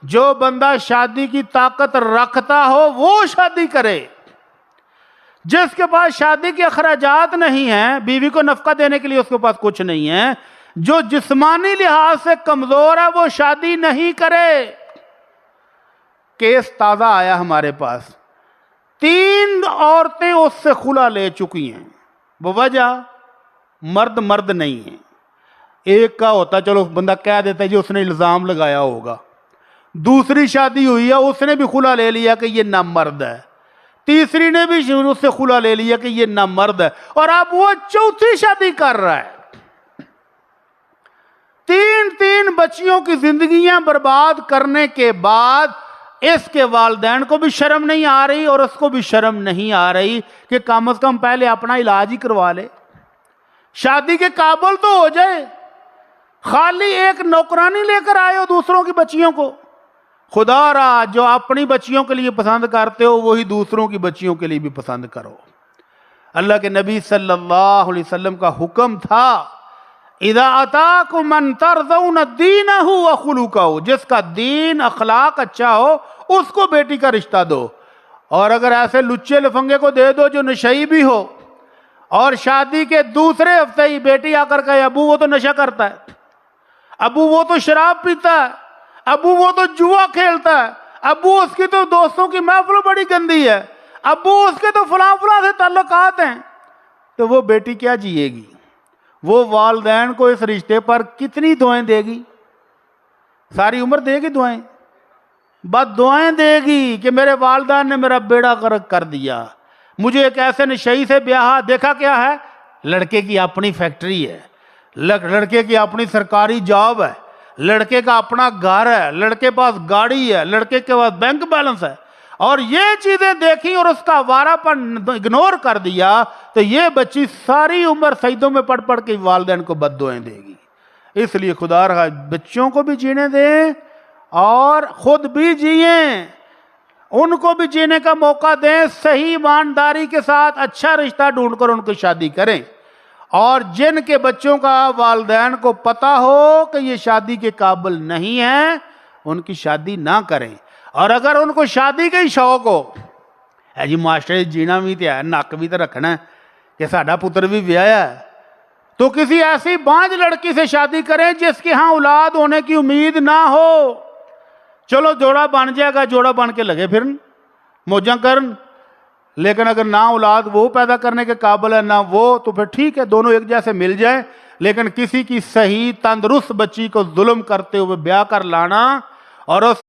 جو بندہ شادی کی طاقت رکھتا ہو وہ شادی کرے. جس کے پاس شادی کے اخراجات نہیں ہیں، بیوی کو نفقہ دینے کے لیے اس کے پاس کچھ نہیں ہے، جو جسمانی لحاظ سے کمزور ہے، وہ شادی نہیں کرے. کیس تازہ آیا ہمارے پاس، 3 عورتیں اس سے خلا لے چکی ہیں. وہ وجہ مرد نہیں ہے. ایک کا ہوتا چلو بندہ کہہ دیتا ہے جی اس نے الزام لگایا ہوگا. دوسری شادی ہوئی ہے، اس نے بھی خلا لے لیا کہ یہ نامرد ہے. تیسری نے بھی اس سے خلا لے لیا کہ یہ نامرد ہے. اور اب وہ چوتھی شادی کر رہا ہے. 3 بچیوں کی زندگیاں برباد کرنے کے بعد اس کے والدین کو بھی شرم نہیں آ رہی اور اس کو بھی شرم نہیں آ رہی کہ کم از کم پہلے اپنا علاج ہی کروا لے، شادی کے قابل تو ہو جائے. خالی ایک نوکرانی لے کر آئے ہو دوسروں کی بچیوں کو. خدا را جو اپنی بچیوں کے لیے پسند کرتے ہو وہی دوسروں کی بچیوں کے لیے بھی پسند کرو. اللہ کے نبی صلی اللہ علیہ وسلم کا حکم تھا اذا اتاکم من ترضون دینہ وخلقہ، جس کا دین اخلاق اچھا ہو اس کو بیٹی کا رشتہ دو. اور اگر ایسے لچے لفنگے کو دے دو جو نشئی بھی ہو اور شادی کے دوسرے ہفتے ہی بیٹی آ کر کہے ابو وہ تو نشہ کرتا ہے، ابو وہ تو شراب پیتا ہے، ابو وہ تو جوا کھیلتا ہے، ابو اس کی تو دوستوں کی محفل بڑی گندی ہے، ابو اس کے تو فلاں سے تعلقات ہیں، تو وہ بیٹی کیا جیے گی؟ وہ والدین کو اس رشتے پر کتنی دعائیں دے گی؟ ساری عمر دے گی دعائیں؟ بد دعائیں دے گی کہ میرے والدین نے میرا بیڑا غرق کر دیا، مجھے ایک ایسے نشئی سے بیاہ. دیکھا کیا ہے؟ لڑکے کی اپنی فیکٹری ہے، لڑکے کی اپنی سرکاری جاب ہے، لڑکے کا اپنا گھر ہے، لڑکے پاس گاڑی ہے، لڑکے کے پاس بینک بیلنس ہے، اور یہ چیزیں دیکھی اور اس کا آوارہ پن اگنور کر دیا تو یہ بچی ساری عمر سجدوں میں پڑھ پڑھ کے والدین کو بد دعائیں دے گی. اس لیے خدا رہا بچوں کو بھی جینے دیں اور خود بھی جئیں، ان کو بھی جینے کا موقع دیں. صحیح ایمانداری کے ساتھ اچھا رشتہ ڈھونڈ کر ان کی شادی کریں. اور جن کے بچوں کا والدین کو پتا ہو کہ یہ شادی کے قابل نہیں ہیں ان کی شادی نہ کریں. اور اگر ان کو شادی کا ہی شوق ہو، ہے جی ماسٹر جینا بھی تو ہے، نک بھی تو رکھنا ہے کہ ساڈا پتر بھی ویایا ہے، تو کسی ایسی بانجھ لڑکی سے شادی کریں جس کے ہاں اولاد ہونے کی امید نہ ہو. چلو جوڑا بن جائے گا، جوڑا بن کے لگے پھر موجاں کرن. لیکن اگر نہ اولاد وہ پیدا کرنے کے قابل ہے نہ وہ، تو پھر ٹھیک ہے دونوں ایک جیسے مل جائیں. لیکن کسی کی صحیح تندرست بچی کو ظلم کرتے ہوئے بیاہ کر لانا اور اس